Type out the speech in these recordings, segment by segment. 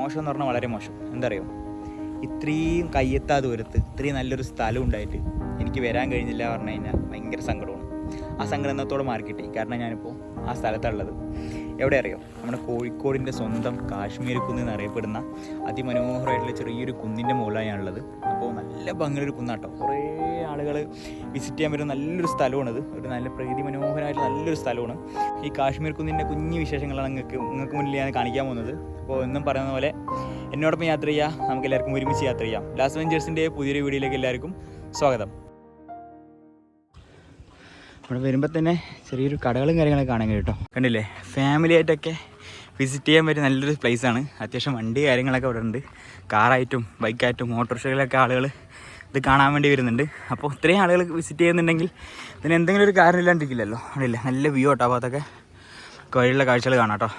മോശം എന്ന് പറഞ്ഞാൽ വളരെ മോശം. എന്താ അറിയോ, ഇത്രയും കയ്യെത്താ ദൂരത്ത് ഇത്രയും നല്ലൊരു സ്ഥലം ഉണ്ടായിട്ട് എനിക്ക് വരാൻ കഴിഞ്ഞില്ല പറഞ്ഞു കഴിഞ്ഞാൽ ഭയങ്കര സങ്കടമാണ്. ആ സങ്കടം എന്നത്തോടെ മാറിക്കിട്ടി. കാരണം ഞാനിപ്പോൾ ആ സ്ഥലത്തുള്ളത് എവിടെ അറിയോ, നമ്മുടെ കോഴിക്കോടിൻ്റെ സ്വന്തം കാശ്മീർ കുന്ന് എന്നറിയപ്പെടുന്ന അതിമനോഹരമായിട്ടുള്ള ചെറിയൊരു കുന്നിൻ്റെ മുകളിലാണ് ഞാനുള്ളത്. അപ്പോൾ നല്ല ഭംഗിയൊരു കുന്നാട്ടോ. കുറേ ആളുകൾ വിസിറ്റ് ചെയ്യാൻ വരുന്ന നല്ലൊരു സ്ഥലമാണിത്. ഒരു നല്ല പ്രകൃതി മനോഹരമായിട്ടുള്ള നല്ലൊരു സ്ഥലമാണ്. ഈ കാശ്മീർ കുന്നിൻ്റെ കുഞ്ഞു വിശേഷങ്ങളാണ് നിങ്ങൾക്ക് മുന്നിൽ ഞാൻ കാണിക്കാൻ പോകുന്നത്. അപ്പോൾ എന്നും പറയുന്ന പോലെ എന്നോടൊപ്പം യാത്ര ചെയ്യാം, നമുക്ക് എല്ലാവർക്കും ഒരുമിച്ച് യാത്ര ചെയ്യാം. ലാസ്റ്റ് വെഞ്ചേഴ്സിൻ്റെ പുതിയൊരു വീഡിയോയിലേക്ക് എല്ലാവർക്കും സ്വാഗതം. ഇവിടെ വരുമ്പോൾ തന്നെ ചെറിയൊരു കടകളും കാര്യങ്ങളൊക്കെ കാണാൻ കേട്ടോ. കണ്ടില്ലേ, ഫാമിലി ആയിട്ടൊക്കെ വിസിറ്റ് ചെയ്യാൻ പറ്റിയ നല്ലൊരു പ്ലേസാണ്. അത്യാവശ്യം വണ്ടി കാര്യങ്ങളൊക്കെ ഇവിടെ ഉണ്ട്. കാറായിട്ടും ബൈക്കായിട്ടും ഓട്ടോറിക്ഷകളിലൊക്കെ ആളുകൾ ഇത് കാണാൻ വേണ്ടി വരുന്നുണ്ട്. അപ്പോൾ ഇത്രയും ആളുകൾ വിസിറ്റ് ചെയ്യുന്നുണ്ടെങ്കിൽ ഇതിന് എന്തെങ്കിലും ഒരു കാരണം ഇല്ലാണ്ടിരിക്കില്ലല്ലോ. അവിടെയില്ല, നല്ല വ്യൂ കേട്ടോ. അപ്പോൾ അതൊക്കെ വഴിയുള്ള കാഴ്ചകൾ കാണാം കേട്ടോ.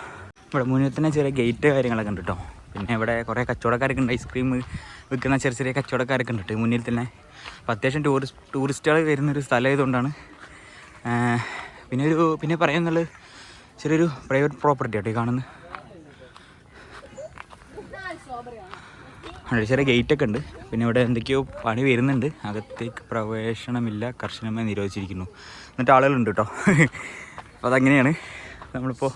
ഇവിടെ മുന്നിൽ തന്നെ ചെറിയ ഗേറ്റ് കാര്യങ്ങളൊക്കെ ഉണ്ട് കേട്ടോ. പിന്നെ ഇവിടെ കുറേ കച്ചവടക്കാരൊക്കെ ഉണ്ട്, ഐസ്ക്രീം വിൽക്കുന്ന ചെറിയ ചെറിയ കച്ചവടക്കാരൊക്കെ ഉണ്ട് മുന്നിൽ തന്നെ. അപ്പോൾ അത്യാവശ്യം ടൂറിസ്റ്റുകൾ വരുന്നൊരു സ്ഥലം ആയതുകൊണ്ടാണ്. പിന്നെ പറയാന്നുള്ളത് ചെറിയൊരു പ്രൈവറ്റ് പ്രോപ്പർട്ടി ആട്ടോ ഈ കാണുന്നത്. ചെറിയ ഗേറ്റൊക്കെ ഉണ്ട്. പിന്നെ ഇവിടെ എന്തൊക്കെയോ പണി വരുന്നുണ്ട്. അകത്തേക്ക് പ്രവേശനമില്ല, കർശനമായി നിരോധിച്ചിരിക്കുന്നു. എന്നിട്ട് ആളുകളുണ്ട് കേട്ടോ. അപ്പോൾ അതങ്ങനെയാണ്. നമ്മളിപ്പോൾ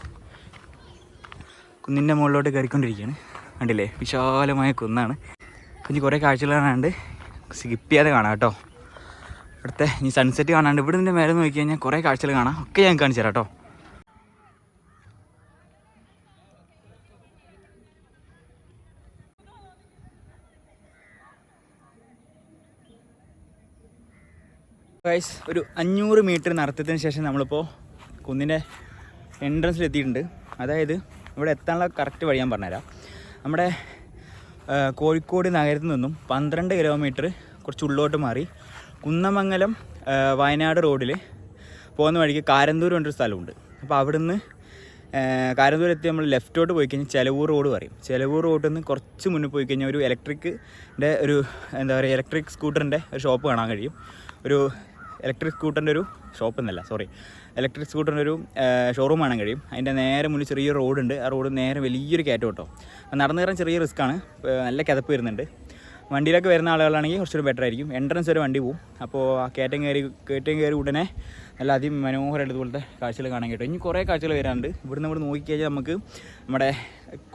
കുന്നിൻ്റെ മുകളിലോട്ട് കയറിക്കൊണ്ടിരിക്കുകയാണ്. കണ്ടില്ലേ, വിശാലമായ കുന്നാണ്. കുഞ്ഞ് കുറേ കാഴ്ചകൾ കാണാണ്ട് സ്കിപ്പ് ചെയ്യാതെ കാണാം കേട്ടോ. ഇവിടുത്തെ ഈ സൺസെറ്റ് കാണാണ്ട് ഇവിടെ നിന്ന് മേലെ നോക്കി കഴിഞ്ഞാൽ കുറേ കാഴ്ചകൾ കാണാം. ഒക്കെ ഞാൻ കാണിച്ചു തരാം കേട്ടോ. ഗൈസ്, ഒരു 500 മീറ്റർ നടത്തത്തിന് ശേഷം നമ്മളിപ്പോൾ കുന്നിൻ്റെ എൻട്രൻസിലെത്തിയിട്ടുണ്ട്. അതായത് ഇവിടെ എത്താനുള്ള കറക്റ്റ് വഴി ഞാൻ പറഞ്ഞുതരാം. നമ്മുടെ കോഴിക്കോട് നഗരത്തിൽ നിന്നും 12 കിലോമീറ്റർ കുറച്ച് ഉള്ളോട്ട് മാറി കുന്നമംഗലം വയനാട് റോഡിൽ പോകുന്ന വഴിക്ക് കാരന്തൂർ എന്നൊരു സ്ഥലമുണ്ട്. അപ്പോൾ അവിടുന്ന് കാരന്തൂർ എത്തി നമ്മൾ ലെഫ്റ്റോട്ട് പോയി കഴിഞ്ഞാൽ ചെലവൂർ റോഡ് പറയും. ചെലവൂർ റോഡിൽ നിന്ന് കുറച്ച് മുന്നിൽ പോയി കഴിഞ്ഞാൽ ഒരു ഇലക്ട്രിക്കിൻ്റെ ഒരു എന്താ പറയുക, ഇലക്ട്രിക് സ്കൂട്ടറിൻ്റെ ഒരു ഷോപ്പ് കാണാൻ കഴിയും. ഒരു ഇലക്ട്രിക് സ്കൂട്ടറിൻ്റെ ഒരു ഇലക്ട്രിക് സ്കൂട്ടറിൻ്റെ ഒരു ഷോറൂം കാണാൻ കഴിയും. അതിൻ്റെ നേരെ മുന്നിൽ ചെറിയൊരു റോഡുണ്ട്. ആ റോഡ് നേരെ വലിയൊരു കയറ്റം കേട്ടോ. നടന്നു കയറാൻ ചെറിയ റിസ്ക്കാണ്, നല്ല കിതപ്പ് വരുന്നുണ്ട്. വണ്ടിയിലൊക്കെ വരുന്ന ആളുകളാണെങ്കിൽ കുറച്ചൊരു ബെറ്റർ ആയിരിക്കും. എൻട്രൻസ് വരെ വണ്ടി പോവും. അപ്പോൾ ആ കയറ്റം കയറി ഉടനെ നല്ല അതിമനോഹരമായിട്ട് ഇതുപോലത്തെ കാഴ്ചകൾ കാണാൻ കേട്ടോ. ഇനി കുറേ കാഴ്ചകൾ വരാനുണ്ട്. ഇവിടുന്ന് നോക്കിക്കഴിഞ്ഞാൽ നമുക്ക് നമ്മുടെ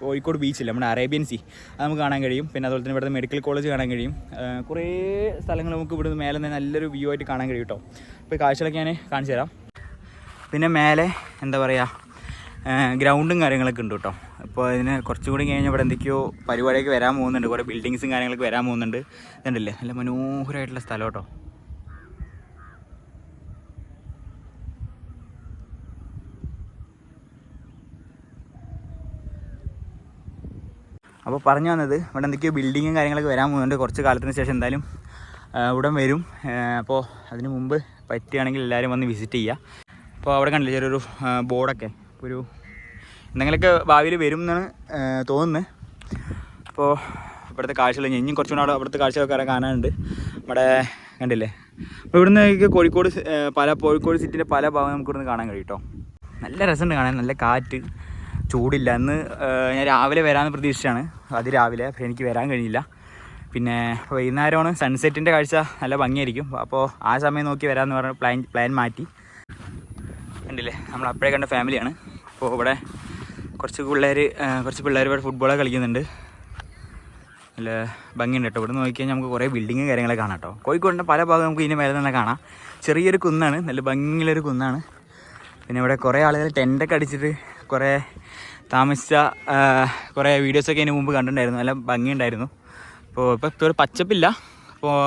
കോഴിക്കോട് ബീച്ചില്ല, നമ്മുടെ അറേബ്യൻ സീ, അത് നമുക്ക് കാണാൻ കഴിയും. പിന്നെ അതുപോലെ തന്നെ ഇവിടുത്തെ മെഡിക്കൽ കോളേജ് കാണാൻ കഴിയും. കുറേ സ്ഥലങ്ങൾ നമുക്ക് ഇവിടുന്ന് മേലെ നിന്ന് നല്ലൊരു വ്യൂ ആയിട്ട് കാണാൻ കഴിയും കേട്ടോ. അപ്പോൾ ഈ കാഴ്ചകളൊക്കെ ഞാൻ കാണിച്ചു തരാം. പിന്നെ മേലെ എന്താ പറയുക, ഗ്രൗണ്ടും കാര്യങ്ങളൊക്കെ ഉണ്ട് കേട്ടോ. അപ്പോൾ ഇതിന് കുറച്ചുകൂടി കഴിഞ്ഞാൽ ഇവിടെ എന്തൊക്കെയോ പരിപാടിയൊക്കെ വരാൻ പോകുന്നുണ്ട്. കുറേ ബിൽഡിങ്സും കാര്യങ്ങളൊക്കെ വരാൻ പോകുന്നുണ്ട്. ഇതുണ്ടല്ലേ, നല്ല മനോഹരമായിട്ടുള്ള സ്ഥലം കേട്ടോ. അപ്പോൾ പറഞ്ഞു വന്നത്, ഇവിടെ എന്തൊക്കെയോ ബിൽഡിങ്ങും കാര്യങ്ങളൊക്കെ വരാൻ പോകുന്നുണ്ട്. കുറച്ച് കാലത്തിന് ശേഷം എന്തായാലും ഉടൻ വരും. അപ്പോൾ അതിന് മുമ്പ് പറ്റുകയാണെങ്കിൽ എല്ലാവരും വന്ന് വിസിറ്റ് ചെയ്യുക. അപ്പോൾ അവിടെ കണ്ടില്ല ചെറിയൊരു ബോർഡൊക്കെ, ഒരു എന്തെങ്കിലുമൊക്കെ ഭാവിയിൽ വരും എന്നാണ് തോന്നുന്നത്. അപ്പോൾ ഇവിടുത്തെ കാഴ്ചകൾ ഇനിയും കുറച്ചുകൂടെ അവിടുത്തെ കാഴ്ചകളൊക്കെ കാണാനുണ്ട്. നമ്മുടെ കണ്ടില്ലേ, അപ്പോൾ ഇവിടുന്ന് കോഴിക്കോട് സിറ്റിൻ്റെ പല ഭാഗം നമുക്ക് ഇവിടുന്ന് കാണാൻ കഴിയും കേട്ടോ. നല്ല രസമുണ്ട് കാണാൻ, നല്ല കാറ്റ്, ചൂടില്ല. അന്ന് ഞാൻ രാവിലെ വരാമെന്ന് പ്രതീക്ഷിച്ചാണ്, രാവിലെ, പക്ഷേ എനിക്ക് വരാൻ കഴിഞ്ഞില്ല. പിന്നെ വൈകുന്നേരമാണ് സൺസെറ്റിൻ്റെ കാഴ്ച, നല്ല ഭംഗിയായിരിക്കും. അപ്പോൾ ആ സമയം നോക്കി വരാമെന്ന് പറഞ്ഞ് പ്ലാൻ മാറ്റി. കണ്ടില്ലേ, നമ്മൾ അപ്പോഴേ കണ്ട ഫാമിലിയാണ്. അപ്പോൾ ഇവിടെ കുറച്ച് പിള്ളേർ ഇവിടെ ഫുട്ബോളൊക്കെ കളിക്കുന്നുണ്ട്. നല്ല ഭംഗിയുണ്ട് കേട്ടോ. ഇവിടെ നോക്കിക്കഴിഞ്ഞാൽ നമുക്ക് കുറേ ബിൽഡിങ്ങും കാര്യങ്ങളൊക്കെ കാണാം കേട്ടോ. കോഴിക്കോടിൻ്റെ പല ഭാഗം നമുക്ക് ഇതിൻ്റെ മേലെ തന്നെ കാണാം. ചെറിയൊരു കുന്നാണ്, നല്ല ഭംഗിയുള്ളൊരു കുന്നാണ്. പിന്നെ ഇവിടെ കുറേ ആളുകൾ ടെൻ്റൊക്കെ അടിച്ചിട്ട് കുറേ താമസിച്ച കുറേ വീഡിയോസൊക്കെ ഇതിന് മുമ്പ് കണ്ടിട്ടുണ്ടായിരുന്നു. നല്ല ഭംഗിയുണ്ടായിരുന്നു. ഇപ്പോൾ ഒരു പച്ചപ്പില്ല. അപ്പോൾ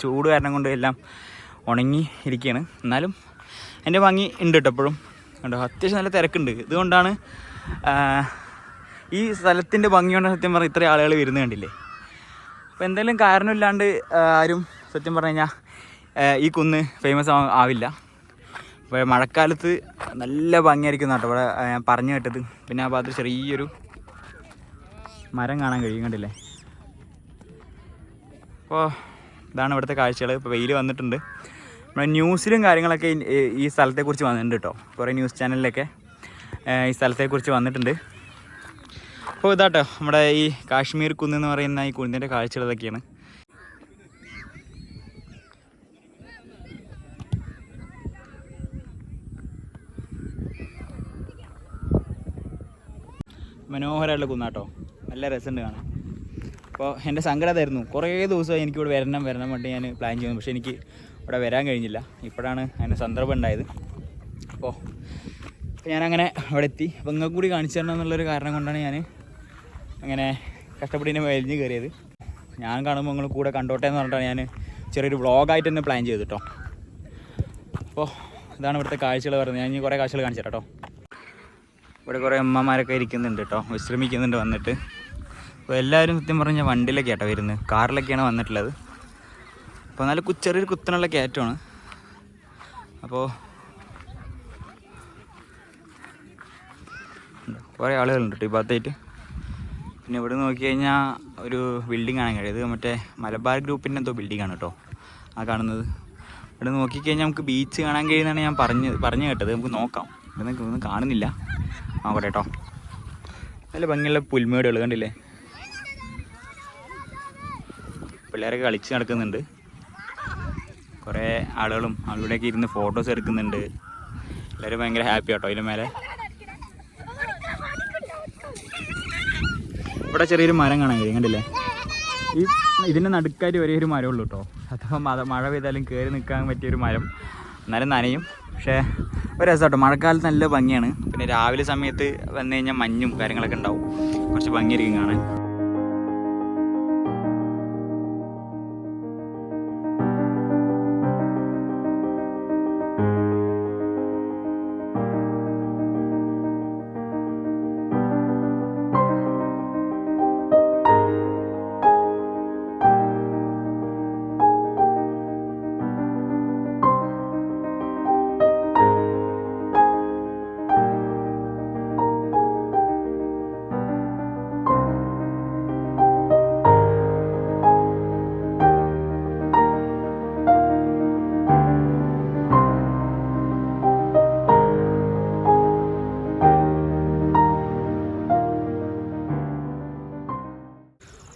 ചൂട് കാരണം കൊണ്ട് എല്ലാം ഉണങ്ങി ഇരിക്കുകയാണ്. എന്നാലും അതിൻ്റെ ഭംഗി ഉണ്ട് കേട്ടോ. എപ്പോഴും കണ്ടോ, അത്യാവശ്യം നല്ല തിരക്കുണ്ട്. ഇതുകൊണ്ടാണ് ഈ സ്ഥലത്തിൻ്റെ ഭംഗി കൊണ്ട് സത്യം പറഞ്ഞാൽ ഇത്രയും ആളുകൾ വരുന്നത് കണ്ടില്ലേ. അപ്പോൾ എന്തെങ്കിലും കാരണമില്ലാണ്ട് ആരും സത്യം പറഞ്ഞു കഴിഞ്ഞാൽ ഈ കുന്ന് ഫേമസ് ആവില്ല. അപ്പോൾ മഴക്കാലത്ത് നല്ല ഭംഗിയായിരിക്കും കേട്ടോ ഇവിടെ ഞാൻ പറഞ്ഞു കേട്ടത്. പിന്നെ ആ ഭാഗത്ത് ചെറിയൊരു മരം കാണാൻ കഴിയും, കണ്ടില്ലേ. അപ്പോൾ ഇതാണ് ഇവിടുത്തെ കാഴ്ചകൾ. ഇപ്പോൾ വെയിൽ വന്നിട്ടുണ്ട്. നമ്മുടെ ന്യൂസിലും കാര്യങ്ങളൊക്കെ ഈ സ്ഥലത്തെക്കുറിച്ച് വന്നിട്ടുണ്ട് കേട്ടോ. കുറേ ന്യൂസ് ചാനലിലൊക്കെ ഈ സ്ഥലത്തെക്കുറിച്ച് വന്നിട്ടുണ്ട്. അപ്പോൾ ഇതാട്ടോ നമ്മുടെ ഈ കാശ്മീർ കുന്ന് പറയുന്ന ഈ കുന്നിൻ്റെ കാഴ്ചകൾ ഇതൊക്കെയാണ്. മനോഹരമായിട്ടുള്ള കുന്നാട്ടോ, നല്ല രസമുണ്ട് കാണാൻ. അപ്പോൾ എൻ്റെ സങ്കടമായിരുന്നു, കുറേ ദിവസമായി എനിക്കിവിടെ വരണം വേണ്ടി ഞാൻ പ്ലാൻ ചെയ്യുന്നു. പക്ഷേ എനിക്ക് ഇവിടെ വരാൻ കഴിഞ്ഞില്ല. ഇപ്പോഴാണ് അതിന് സന്ദർഭം ഉണ്ടായത്. അപ്പോൾ ഞാനങ്ങനെ അവിടെ എത്തി. അപ്പോൾ നിങ്ങൾക്ക് കൂടി കാണിച്ചു തരണം എന്നുള്ളൊരു കാരണം കൊണ്ടാണ് ഞാൻ അങ്ങനെ കഷ്ടപ്പെട്ട് വലിഞ്ഞ് കയറിയത്. ഞാൻ കാണുമ്പോൾ നിങ്ങൾ കൂടെ കണ്ടോട്ടെ എന്ന് പറഞ്ഞിട്ടാണ് ഞാൻ ചെറിയൊരു വ്ളോഗായിട്ട് തന്നെ പ്ലാൻ ചെയ്തു കേട്ടോ. അപ്പോൾ ഇതാണ് ഇവിടുത്തെ കാഴ്ചകൾ പറയുന്നത്. ഞാൻ ഇനി കുറേ കാഴ്ചകൾ കാണിച്ചു തരാം കേട്ടോ. ഇവിടെ കുറേ അമ്മമാരൊക്കെ ഇരിക്കുന്നുണ്ട് കേട്ടോ, വിശ്രമിക്കുന്നുണ്ട് വന്നിട്ട്. അപ്പോൾ എല്ലാവരും സത്യം പറഞ്ഞാൽ വണ്ടിയിലൊക്കെ ആട്ടോ വരുന്നത്, കാറിലൊക്കെയാണ് വന്നിട്ടുള്ളത്. അപ്പോൾ നല്ല ചെറിയൊരു കുത്തനുള്ള കയറ്റമാണ്. അപ്പോൾ കുറേ ആളുകളുണ്ട് കേട്ടോ ഈ ഭാഗത്തായിട്ട്. പിന്നെ ഇവിടെ നോക്കി കഴിഞ്ഞാൽ ഒരു ബിൽഡിംഗ് ആണ് കഴിയും. ഇത് മറ്റേ മലബാർ ഗ്രൂപ്പിൻ്റെ എന്തോ ബിൽഡിംഗ് ആണ് കേട്ടോ ആ കാണുന്നത്. ഇവിടെ നോക്കിക്കഴിഞ്ഞാൽ നമുക്ക് ബീച്ച് കാണാൻ കഴിയുന്നതാണ് ഞാൻ പറഞ്ഞു കേട്ടത്. നമുക്ക് നോക്കാം. ഇവിടെ ഒന്നും കാണുന്നില്ല. നോക്കട്ടെ കേട്ടോ. നല്ല ഭംഗിയുള്ള പുൽമേടുകൾ കണ്ടില്ലേ. പിള്ളേരൊക്കെ കളിച്ച് നടക്കുന്നുണ്ട്. കുറേ ആളുകളും അവരുടെയൊക്കെ ഇരുന്ന് ഫോട്ടോസ് എടുക്കുന്നുണ്ട്. എല്ലാവരും ഭയങ്കര ഹാപ്പി കേട്ടോ. അതിൻ്റെ മേലെ ഇവിടെ ചെറിയൊരു മരം കാണാൻ കഴിയും, കണ്ടില്ലേ. ഇതിൻ്റെ നടുക്കായിട്ട് ഒരേ ഒരു മരമുള്ളൂ കേട്ടോ. അഥവാ മഴ പെയ്താലും കയറി നിൽക്കാൻ പറ്റിയൊരു മരം. എന്നാലും നനയും, പക്ഷേ ഒരു രസം കേട്ടോ. മഴക്കാലത്ത് നല്ല ഭംഗിയാണ്. പിന്നെ രാവിലെ സമയത്ത് വന്നു കഴിഞ്ഞാൽ മഞ്ഞും കാര്യങ്ങളൊക്കെ ഉണ്ടാവും, കുറച്ച് ഭംഗിയായിരിക്കും കാണാൻ.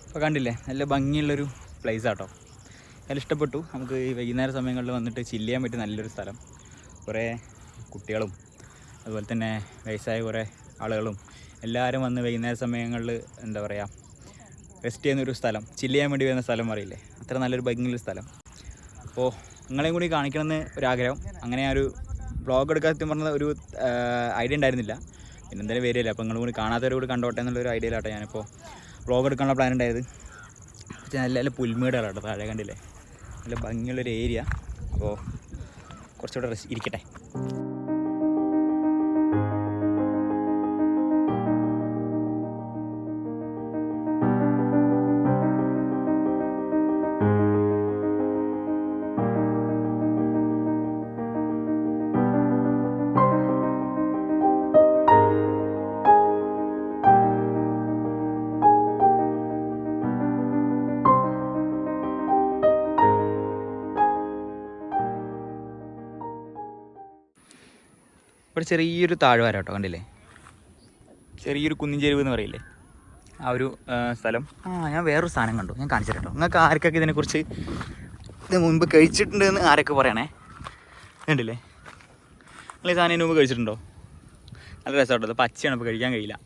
അപ്പോൾ കണ്ടില്ലേ, നല്ല ഭംഗിയുള്ളൊരു പ്ലേസ് ആട്ടോ. നല്ല ഇഷ്ടപ്പെട്ടു. നമുക്ക് ഈ വൈകുന്നേര സമയങ്ങളിൽ വന്നിട്ട് ചില്ല് ചെയ്യാൻ പറ്റിയ നല്ലൊരു സ്ഥലം. കുറേ കുട്ടികളും അതുപോലെ തന്നെ വയസ്സായ കുറേ ആളുകളും എല്ലാവരും വന്ന് വൈകുന്നേര സമയങ്ങളിൽ എന്താ പറയുക റെസ്റ്റ് ചെയ്യുന്നൊരു സ്ഥലം, ചില്ല് ചെയ്യാൻ വേണ്ടി വരുന്ന സ്ഥലം പറയില്ലേ, അത്ര നല്ലൊരു ഭംഗിയുള്ളൊരു സ്ഥലം. അപ്പോൾ നിങ്ങളെയും കൂടി കാണിക്കണമെന്ന് ഒരാഗ്രഹം. അങ്ങനെ ഒരു വ്ളോഗ് എടുക്കാൻ പറഞ്ഞ ഒരു ഐഡിയ ഉണ്ടായിരുന്നില്ല. പിന്നെ എന്തായാലും വരില്ല. അപ്പോൾ നിങ്ങളും കൂടി കാണാത്തവരും കൂടി കണ്ടോട്ടെ എന്നുള്ളൊരു ഐഡിയയിലാട്ടോ ഞാനിപ്പോൾ വ്ളോഗ് എടുക്കാനുള്ള പ്ലാൻ ഉണ്ടായത്. പക്ഷേ നല്ല നല്ല പുൽമേടുകളാട്ടോ താഴെ കണ്ടില്ലേ, നല്ല ഭംഗിയുള്ളൊരു ഏരിയ. അപ്പോൾ കുറച്ചുകൂടെ ഇരിക്കട്ടെ. ഇവിടെ ചെറിയൊരു താഴ്വാരം കേട്ടോ, കണ്ടില്ലേ, ചെറിയൊരു കുന്നിൻ ചെരുവ് എന്ന് പറയില്ലേ, ആ ഒരു സ്ഥലം. ഞാൻ വേറൊരു സാധനം കണ്ടു, ഞാൻ കാണിച്ചു തരാം കേട്ടോ. നിങ്ങൾക്ക് ആർക്കൊക്കെ ഇതിനെക്കുറിച്ച് ഇത് മുൻപ് കഴിച്ചിട്ടുണ്ടെന്ന് ആരൊക്കെ പറയണേ. കണ്ടില്ലേ, നിങ്ങൾ ഈ സാധനം ഇതിന് മുമ്പ് കഴിച്ചിട്ടുണ്ടോ? നല്ല രസമാട്ടോ. അത് പച്ചയാണ്, ഇപ്പോൾ കഴിക്കാൻ കഴിയില്ല.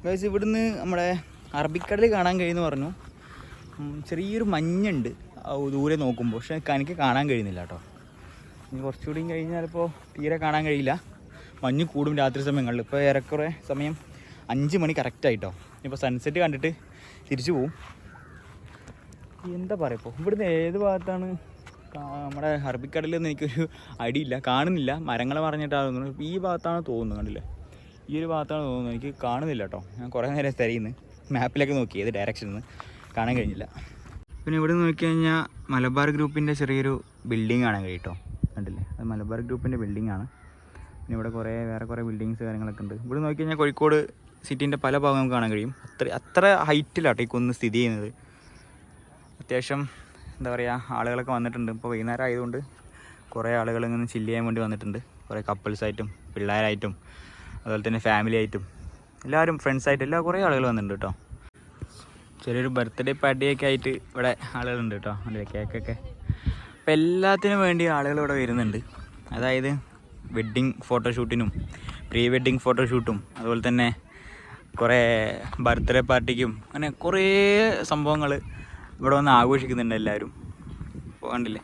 ഗൈസ്, ഇവിടുന്ന് നമ്മുടെ അറബിക്കടൽ കാണാൻ കഴിയുമെന്ന് പറഞ്ഞു. ചെറിയൊരു മഞ്ഞുണ്ട് ദൂരെ നോക്കുമ്പോൾ, പക്ഷേ എനിക്ക് കാണാൻ കഴിയുന്നില്ല കേട്ടോ. ഇനി കുറച്ചുകൂടി കഴിഞ്ഞാൽ ഇപ്പോൾ തീരെ കാണാൻ കഴിയില്ല. മഞ്ഞ് കൂടും രാത്രി സമയങ്ങളിൽ. ഇപ്പോൾ ഏറെക്കുറെ സമയം 5 മണി കറക്റ്റായിട്ടോ. ഇപ്പോൾ സൺസെറ്റ് കണ്ടിട്ട് തിരിച്ചു പോവും. എന്താ പറയുക, ഇപ്പോൾ ഇവിടുന്ന് ഏത് ഭാഗത്താണ് നമ്മുടെ അറബിക്കടലെന്ന് എനിക്കൊരു ഐഡിയ ഇല്ല, കാണുന്നില്ല. മരങ്ങൾ മറിഞ്ഞിട്ടാണ് തോന്നുന്നു. ഈ ഭാഗത്താണ് തോന്നുന്നത്, കണ്ടില്ലേ, ഈ ഒരു ഭാഗത്താണ് തോന്നുന്നത്. എനിക്ക് കാണുന്നില്ല കേട്ടോ. ഞാൻ കുറേ നേരം തിരയുന്നു, മാപ്പിലൊക്കെ നോക്കി ഏത് ഡയറക്ഷനിൽ നിന്ന് കാണാൻ കഴിഞ്ഞില്ല. പിന്നെ ഇവിടെ നോക്കി കഴിഞ്ഞാൽ മലബാർ ഗ്രൂപ്പിൻ്റെ ചെറിയൊരു ബിൽഡിംഗ് കാണാൻ കഴിയും കേട്ടോ. കണ്ടില്ലേ, അത് മലബാർ ഗ്രൂപ്പിൻ്റെ ബിൽഡിംഗ് ആണ്. പിന്നെ ഇവിടെ വേറെ കുറേ ബിൽഡിങ്സ് കാര്യങ്ങളൊക്കെ ഉണ്ട്. ഇവിടെ നോക്കി കഴിഞ്ഞാൽ കോഴിക്കോട് സിറ്റീൻ്റെ പല ഭാഗം നമുക്ക് കാണാൻ കഴിയും. അത്ര ഹൈറ്റിലാട്ടോ ഈ കുന്ന് സ്ഥിതി ചെയ്യുന്നത്. അത്യാവശ്യം എന്താ പറയുക, ആളുകളൊക്കെ വന്നിട്ടുണ്ട്. ഇപ്പോൾ വൈകുന്നേരം ആയതുകൊണ്ട് കുറേ ആളുകൾ ഇങ്ങനെ ചില്ല് ചെയ്യാൻ വേണ്ടി വന്നിട്ടുണ്ട്. കുറേ കപ്പിൾസായിട്ടും പിള്ളേരായിട്ടും അതുപോലെ തന്നെ ഫാമിലി ആയിട്ടും എല്ലാവരും ഫ്രണ്ട്സായിട്ടും കുറേ ആളുകൾ വന്നിട്ടുണ്ട് കേട്ടോ. ചെറിയൊരു ബർത്ത്ഡേ പാർട്ടിയൊക്കെ ആയിട്ട് ഇവിടെ ആളുകളുണ്ട് കേട്ടോ. അതിൻ്റെ കേക്കൊക്കെ അപ്പോൾ എല്ലാത്തിനും വേണ്ടി ആളുകൾ ഇവിടെ വരുന്നുണ്ട്. അതായത് വെഡ്ഡിങ് ഫോട്ടോഷൂട്ടിനും പ്രീ വെഡ്ഡിങ് ഫോട്ടോഷൂട്ടും അതുപോലെ തന്നെ കുറേ ബർത്ത്ഡേ പാർട്ടിക്കും അങ്ങനെ കുറേ സംഭവങ്ങൾ ഇവിടെ വന്ന് ആഘോഷിക്കുന്നുണ്ട് എല്ലാവരും. അപ്പോൾ കണ്ടില്ലേ,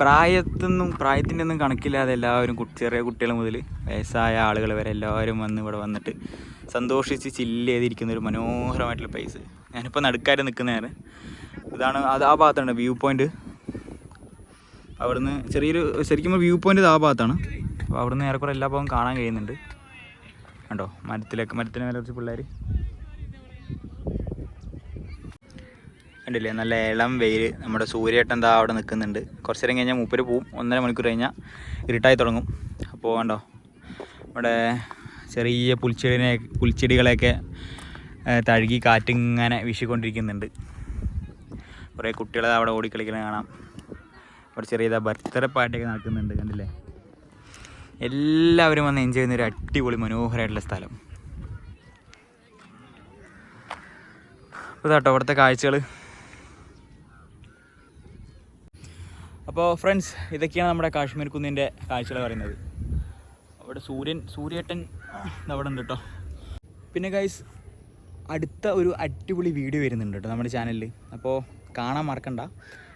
പ്രായത്തിൻ്റെ ഒന്നും കണക്കില്ലാതെ എല്ലാവരും ചെറിയ കുട്ടികൾ മുതൽ വയസ്സായ ആളുകൾ വരെ എല്ലാവരും വന്ന് ഇവിടെ വന്നിട്ട് സന്തോഷിച്ച് ചില്ല് ചെയ്തിരിക്കുന്ന ഒരു മനോഹരമായിട്ടുള്ള പ്ലേസ്. ഞാനിപ്പോൾ നടുക്കായിട്ട് നിൽക്കുന്നതാണ്. ഇതാണ് അത് ആ ഭാഗത്താണ് വ്യൂ പോയിൻ്റ്. അവിടുന്ന് ശരിക്കും വ്യൂ പോയിൻ്റ് ആ ഭാഗത്താണ്. അപ്പോൾ അവിടുന്ന് ഏറെക്കുറെ എല്ലാ ഭാഗവും കാണാൻ കഴിയുന്നുണ്ട്. കണ്ടോ, മരത്തിന് മേലെ കുറച്ച് പിള്ളേർ കണ്ടില്ലേ, നല്ല ഇളം വെയിൽ. നമ്മുടെ സൂര്യേട്ടൻ എന്താ അവിടെ നിൽക്കുന്നുണ്ട്. കുറച്ച് നേരം കഴിഞ്ഞാൽ മൂപ്പര് പോവും. 1.5 മണിക്കൂർ കഴിഞ്ഞാൽ ഇരുട്ടായി തുടങ്ങും. അപ്പോൾ കണ്ടോ, ഇവിടെ ചെറിയ പുൽച്ചെടികളെയൊക്കെ തഴുകി കാറ്റിങ്ങനെ വീശിക്കൊണ്ടിരിക്കുന്നുണ്ട്. കുറേ കുട്ടികളെ അവിടെ ഓടിക്കളിക്കുന്നത് കാണാം. അവിടെ ചെറിയ ബർത്ത്ഡേ പാർട്ടിയൊക്കെ നടക്കുന്നുണ്ട്. കണ്ടില്ലേ, എല്ലാവരും വന്ന് എൻജോയ് ചെയ്യുന്നൊരു അടിപൊളി മനോഹരമായിട്ടുള്ള സ്ഥലം. അപ്പോൾ കേട്ടോ അവിടുത്തെ കാഴ്ചകൾ. അപ്പോൾ ഫ്രണ്ട്സ്, ഇതൊക്കെയാണ് നമ്മുടെ കാശ്മീർ കുന്നിൻ്റെ കാഴ്ചകൾ പറയുന്നത്. അവിടെ സൂര്യേട്ടൻ അവിടെ ഉണ്ട് കേട്ടോ. പിന്നെ ഗൈസ്, അടുത്ത ഒരു അടിപൊളി വീഡിയോ വരുന്നുണ്ട് കേട്ടോ നമ്മുടെ ചാനലിൽ. അപ്പോൾ കാണാൻ മറക്കണ്ട.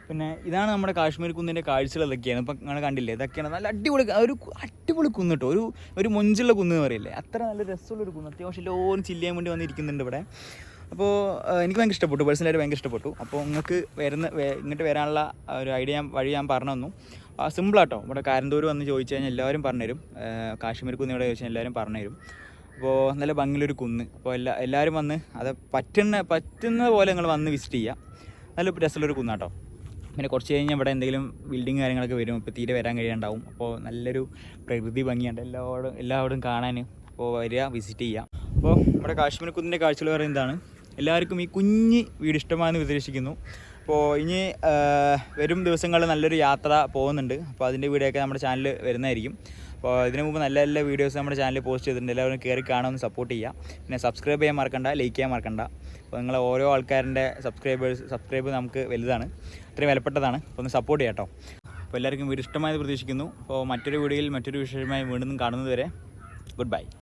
പിന്നെ ഇതാണ് നമ്മുടെ കാശ്മീർ കുന്നിൻ്റെ കാഴ്ചകൾ. ഇതൊക്കെയാണ് ഇപ്പം നിങ്ങൾ കണ്ടില്ലേ. ഇതൊക്കെയാണ് നല്ല അടിപൊളി കുന്ന് കേട്ടോ. ഒരു മൊഞ്ചുള്ള കുന്ന് എന്ന് പറയില്ലേ, അത്ര നല്ല രസമുള്ളൊരു കുന്ന്. അത്യാവശ്യം എല്ലാവരും ചില്ല് ചെയ്യാൻ വേണ്ടി വന്നിരിക്കുന്നുണ്ട് ഇവിടെ. അപ്പോൾ എനിക്ക് ഭയങ്കര ഇഷ്ടപ്പെട്ടു, പേഴ്സണലായിട്ട് ഭയങ്കര ഇഷ്ടപ്പെട്ടു. അപ്പോൾ നിങ്ങൾക്ക് ഇങ്ങോട്ട് വരാനുള്ള ഒരു വഴി ഞാൻ പറഞ്ഞു തന്നു. സിമ്പിളാട്ടോ. ഇവിടെ കാരന്തൂർ വന്ന് ചോദിച്ചു കഴിഞ്ഞാൽ എല്ലാവരും പറഞ്ഞുതരും. കാശ്മീർ കുന്ന് ഇവിടെ ചോദിച്ചാൽ എല്ലാവരും പറഞ്ഞുതരും. അപ്പോൾ നല്ല ഭംഗിയുള്ളൊരു കുന്ന്. അപ്പോൾ എല്ലാവരും വന്ന് അത് പറ്റുന്ന പോലെ നിങ്ങൾ വന്ന് വിസിറ്റ് ചെയ്യുക. നല്ല രസമുള്ളൊരു കുന്നാട്ടോ. പിന്നെ കുറച്ച് കഴിഞ്ഞാൽ ഇവിടെ എന്തെങ്കിലും ബിൽഡിങ് കാര്യങ്ങളൊക്കെ വരും. ഇപ്പോൾ തീരെ വരാൻ കഴിയാണ്ടാവും. അപ്പോൾ നല്ലൊരു പ്രകൃതി ഭംഗിയുണ്ട് എല്ലാവരും കാണാൻ. അപ്പോൾ വരിക, വിസിറ്റ് ചെയ്യുക. അപ്പോൾ നമ്മുടെ കാശ്മീർ കുന്നിൻ്റെ കാഴ്ചകൾ പറയുന്നതാണ്. എല്ലാവർക്കും ഈ കുഞ്ഞ് വീട് ഇഷ്ടമാണെന്ന് പ്രതീക്ഷിക്കുന്നു. അപ്പോൾ ഇനി വരും ദിവസങ്ങളിൽ നല്ലൊരു യാത്ര പോകുന്നുണ്ട്. അപ്പോൾ അതിൻ്റെ വീഡിയോ ഒക്കെ നമ്മുടെ ചാനലിൽ വരുന്നതായിരിക്കും. അപ്പോൾ ഇതിനു മുമ്പ് നല്ല നല്ല വീഡിയോസ് നമ്മുടെ ചാനലിൽ പോസ്റ്റ് ചെയ്തിട്ടുണ്ട്. എല്ലാവരും കയറി കാണാമെന്ന് സപ്പോർട്ട് ചെയ്യുക. പിന്നെ സബ്സ്ക്രൈബ് ചെയ്യാൻ മറക്കണ്ട, ലൈക്ക് ചെയ്യാൻ മറക്കണ്ട. അപ്പോൾ നിങ്ങൾ ഓരോ ആൾക്കാരുടെ സബ്സ്ക്രൈബ് നമുക്ക് വലുതാണ്, അത്രയും വിലപ്പെട്ടതാണ്. അപ്പോൾ ഒന്ന് സപ്പോർട്ട് ചെയ്യാം കേട്ടോ. അപ്പോൾ എല്ലാവർക്കും വീഡിയോ ഇഷ്ടമായത് പ്രതീക്ഷിക്കുന്നു. അപ്പോൾ മറ്റൊരു വീഡിയോയിൽ മറ്റൊരു വിഷയമായി വീണ്ടും കാണുന്നത് വരെ ഗുഡ് ബൈ.